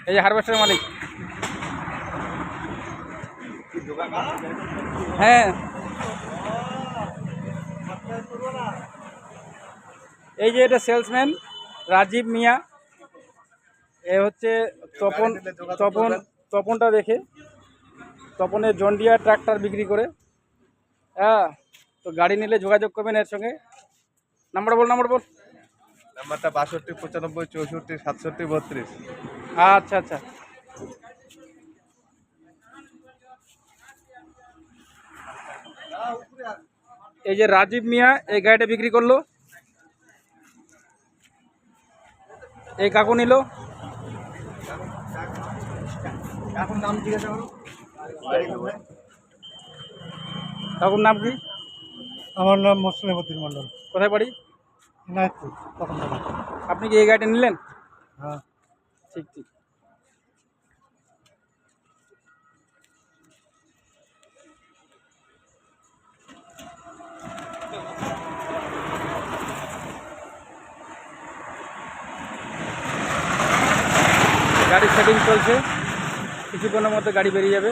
এই যে হারভেস্টার মালিক। হ্যাঁ, এই যে এটা সেলসম্যান রাজীব মিয়া। এ হচ্ছে তপন তপন তপনটা দেখে, তপনের জন ডিয়ার ট্রাক্টর বিক্রি করে। হ্যাঁ, তো গাড়ি নিলে যোগাযোগ করবেন এর সঙ্গে। নাম্বার বল। নাম্বারটা 62 95 64 67 32। আচ্ছা আচ্ছা। এই যে রাজীব মিয়া এই গাড়িটা বিক্রি করলো, এই কাকু নিল। এখন নাম জিজ্ঞাসা করো। কাকুর নাম কি? আমার নাম মুসলিমউদ্দিন মন্ডল। কোথায় বাড়ি? নাইতপুর। কখন যাবে? আপনি কি এই গাড়িটা নিলেন? হ্যাঁ। ঠিক ঠিক। গাড়ি সেটিং চলছে, কিছুক্ষণের মধ্যে গাড়ি বেরিয়ে যাবে।